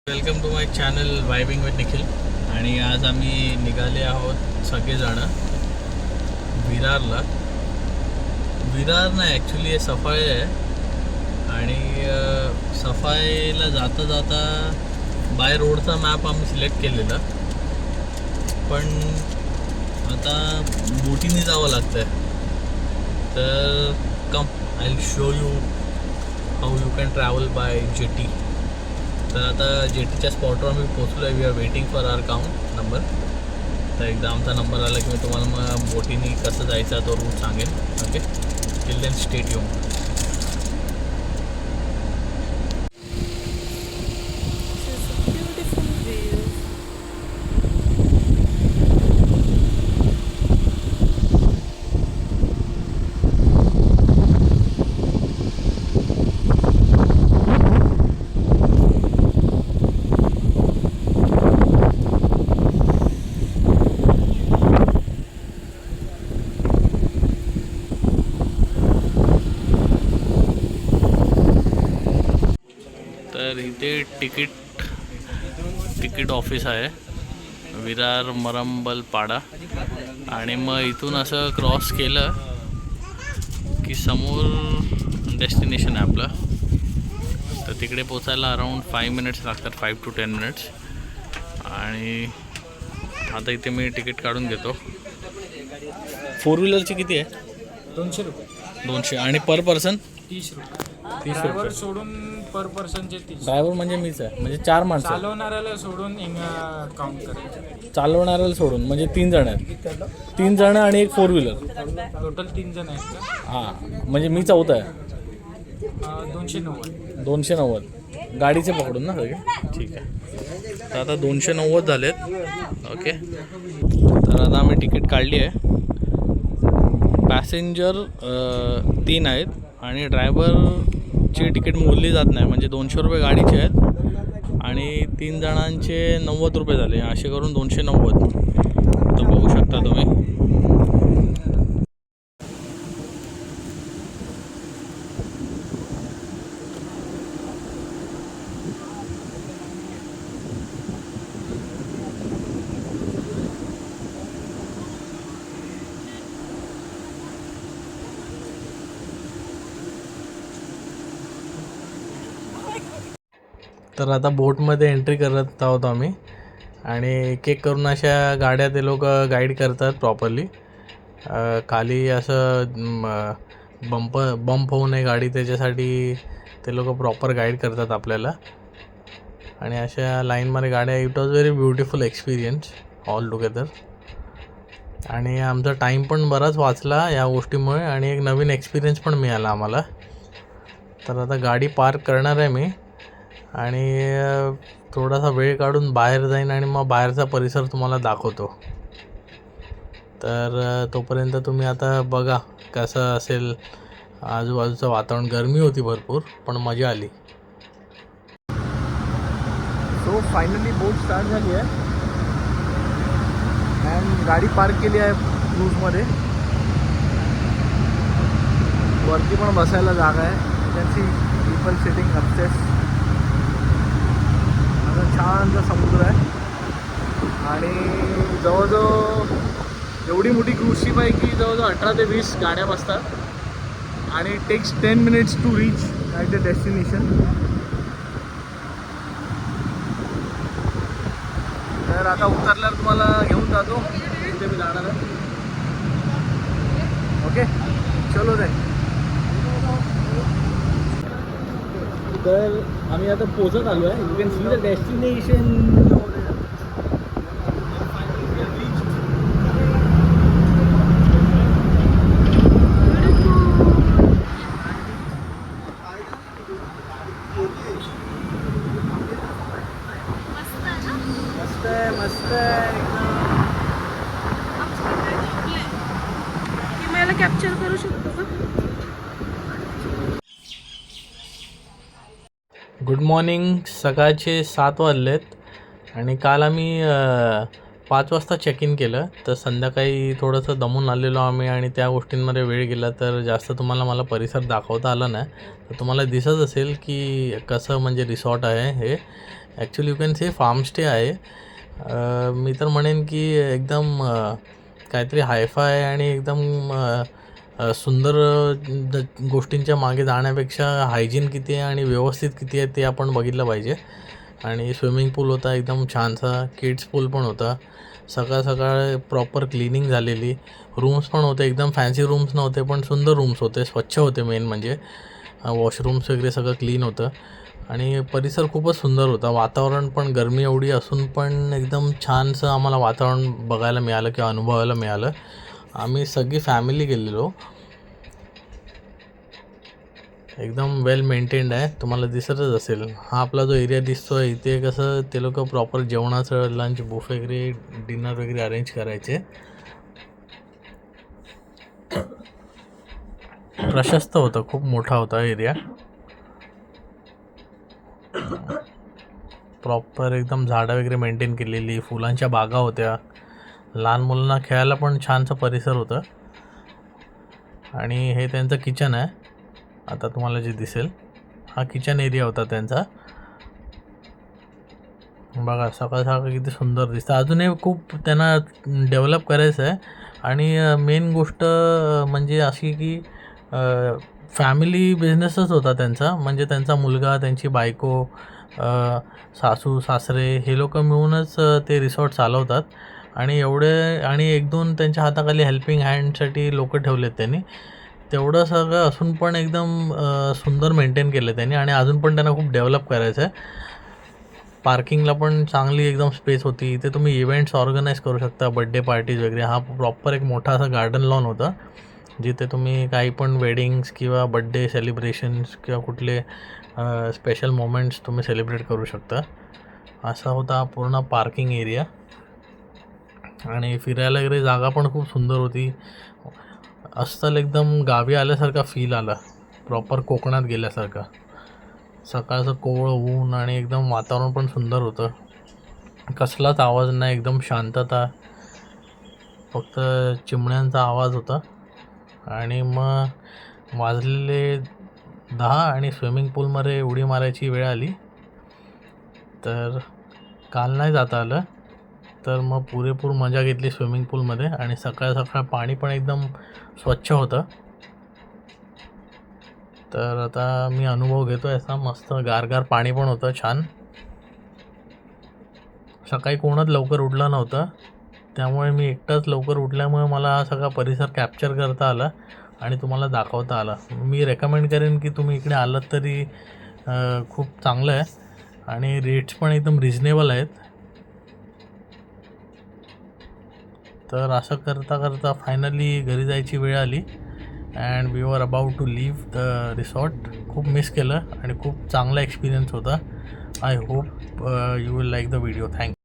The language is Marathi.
Welcome to my channel vibing with Nikhil. आणि आज आम्ही निघाले आहोत सगळेजण विरारला. विरार नाही, ॲक्च्युली हे सफाई आहे. आणि सफाईला जाता जाता बाय रोडचा मॅप आम्ही सिलेक्ट केलेला, पण आता बोटीने जावं लागतं आहे. तर come I will show you how you can travel by jetty. तर आता जेटीच्या स्पॉटवर आम्ही पोचलो आहे. We are waiting for our count number. तर एकदा आमचा नंबर आला की मी तुम्हाला मग बोटीने कसं जायचा तो रूट सांगेन. Okay, till then stay tuned. तर इथे तिकीट ऑफिस आहे, विरार मरंबलपाडा. आणि मग इथून असं क्रॉस केलं की समोर डेस्टिनेशन आहे आपलं. तर तिकडे पोचायला अराऊंड 5 मिनिट्स लागतात, 5 to 10 मिनिट्स. आणि आता इथे मी तिकीट काढून घेतो. 4 व्हीलरची किती आहे? 200 रुपये. 200. आणि पर पर्सन 30 रुपये. 30 ड्रायव्हर रुपये. सोडून पर पर्सनचे 30. ड्रायव्हर म्हणजे मीच आहे, म्हणजे 4 माणसं. चालवणाऱ्याला सोडून काउंट करायचं. चालवणाऱ्याला सोडून म्हणजे 3 जण आहेत. 3 जण आणि एक 4 व्हीलर. टोटल 3 जण आहेत का? हां, म्हणजे मी चौथा आहे. 290. 290 गाडीचे पकडून ना सगळे. ठीक आहे. तर आता 290 झालेत. ओके, तर आता आम्ही तिकीट काढली आहे. पॅसेंजर 3 आहेत आणि ड्रायव्हरची तिकीट मोजली जात नाही, म्हणजे 200 रुपये गाडीचे आहेत आणि 3 जणांचे 90 रुपये झाले. असे करून 290. तर बघू शकता तुम्ही. तर आता बोटमध्ये एंट्री करत आहोत आम्ही. आणि एक एक करून अशा गाड्या ते लोक गाईड करतात प्रॉपरली. खाली असं बंप होऊ नये गाडी, त्याच्यासाठी ते लोक प्रॉपर गाईड करतात आपल्याला. आणि अशा लाईनमध्ये गाड्या. It was very beautiful experience all together. आणि आमचा टाईम पण बराच वाचला या गोष्टीमुळे आणि एक नवीन एक्सपिरियन्स पण मिळाला आम्हाला. तर आता गाडी पार्क करणार आहे मी आणि थोडासा वेळ काढून बाहेर जाईन आणि मग बाहेरचा परिसर तुम्हाला दाखवतो. तर तोपर्यंत तुम्ही आता बघा कसं असेल आजूबाजूचं वातावरण. गरमी होती भरपूर, पण मजा आली. सो फायनली बोट स्टार्ट झाली आहे अँड गाडी पार्क केली आहे क्रूजमध्ये. वरती पण बसायला जागा आहे. त्यांची पीपल सिटिंग अपस्टेअर्स. छानसा समुद्र आहे आणि जवळजवळ एवढी मोठी क्रूज शिप आहे की जवळजवळ 18 ते 20 गाड्या बसतात आणि takes 10 minutes to reach at the destination. तर आता उतरल्यावर तुम्हाला घेऊन जातो तिथे मी जाणार आहे. ओके, चलो दे. तर आम्ही आता पोचत आलो आहे. You can see the destination. मस्त आहे, मस्त आहे. मला कॅप्चर करू शकतो का? Good morning. सकाळचे 7 वाजलेत आणि काल आम्ही 5 वाजता चेक इन केलं. तर संध्याकाळी थोडंसं दमून आलेलो आम्ही आणि त्या गोष्टींमध्ये वेळ गेला, तर जास्त तुम्हाला मला परिसर दाखवता आला नाही. तर तुम्हाला दिसत असेल की कसं म्हणजे रिसॉर्ट आहे हे. Actually you can say farm stay आहे. मी तर म्हणेन की एकदम काहीतरी हायफाय आणि एकदम सुंदर गोष्टींच्या मागे जाण्यापेक्षा हायजीन किती आहे आणि व्यवस्थित किती आहे ते आपण बघितलं पाहिजे. आणि स्विमिंग पूल होता एकदम छानसा, किड्स पूल पण होता, सकाळ सकाळ प्रॉपर क्लिनिंग झालेली, रूम्स पण होते, एकदम फॅन्सी रूम्स नव्हते पण सुंदर रूम्स होते, स्वच्छ होते, मेन म्हणजे वॉशरूम्स वगैरे सगळं क्लीन होतं. आणि परिसर खूपच सुंदर होता. वातावरण पण गरमी एवढी असून पण एकदम छानसं आम्हाला वातावरण बघायला मिळालं किंवा अनुभवायला मिळालं. आम्ही सगळी फॅमिली गेलेलो. एकदम वेल मेंटेन्ड आहे, तुम्हाला दिसतच असेल. हा आपला जो एरिया दिसतो आहे इथे कसं ते लोक प्रॉपर जेवणाचं लंच बुफे वगैरे डिनर वगैरे अरेंज करायचे. प्रशस्त होता, खूप मोठा होता एरिया, प्रॉपर एकदम झाडं वगैरे मेंटेन केलेली, फुलांच्या बागा होत्या, लहान मुलांना खेळायला पण छानसा परिसर होतं. आणि हे त्यांचं किचन आहे, आता तुम्हाला जे दिसेल हा किचन एरिया होता त्यांचा. बघा सकाळ सकाळ किती सुंदर दिसतं. अजूनही खूप त्यांना डेव्हलप करायचं आहे. आणि मेन गोष्ट म्हणजे अशी की फॅमिली बिझनेसच होता त्यांचा, म्हणजे त्यांचा मुलगा, त्यांची बायको, सासू सासरे हे लोक मिळूनच ते रिसॉर्ट चालवतात. आणि आणि एक दोन त्यांच्या हाताखाली हेल्पिंग हँडसाठी लोक ठेवलेत त्यांनी. तेवढं सगळं असून पण एकदम सुंदर मेंटेन केलं त्यांनी. आणि अजून पण त्यांना खूप डेव्हलप करायचं आहे. पार्किंगला पण चांगली एकदम स्पेस होती. इथे तुम्ही इव्हेंट्स ऑर्गनाईज करू शकता, बड्डे पार्टीज वगैरे. हा प्रॉपर एक मोठा असा गार्डन लॉन होता जिथे तुम्ही काही पण वेडिंग्स किंवा बड्डे सेलिब्रेशन्स किंवा कुठले स्पेशल मोमेंट्स तुम्ही सेलिब्रेट करू शकता. असा होता पूर्ण पार्किंग एरिया. आणि फिरायला वगैरे जागा पण खूप सुंदर होती. अस्सल एकदम गावी आल्यासारखा फील आला, प्रॉपर कोकणात गेल्यासारखा. सकाळचं कोवळं ऊन आणि एकदम वातावरण पण सुंदर होतं, कसलाच आवाज नाही, एकदम शांतता, फक्त चिमण्यांचा आवाज होता. आणि मग वाजलेले 10 आणि स्विमिंग पूलमध्ये उडी मारायची वेळ आली. तर काल नाही जाता आलं, तर मग पुरेपूर मजा घेतली स्विमिंग पूलमध्ये. आणि सकाळ सकाळ पाणी पण एकदम स्वच्छ होतं. तर आता मी अनुभव घेतो आहे असा, मस्त गारगार पाणी पण होतं छान. सकाळी कोणच लवकर उठलं नव्हतं, त्यामुळे मी एकटाच लवकर उठल्यामुळे मला हा सगळा परिसर कॅप्चर करता आला आणि तुम्हाला दाखवता आला. मी रेकमेंड करेन की तुम्ही इकडे आलात तरी खूप चांगलं आहे. आणि रेट्स पण एकदम रिजनेबल आहेत. तर असं करता करता फायनली घरी जायची वेळ आली and we were about to leave the resort. खूप मिस केलं आणि खूप चांगला एक्सपिरियन्स होता. I hope you will like the video. Thank you.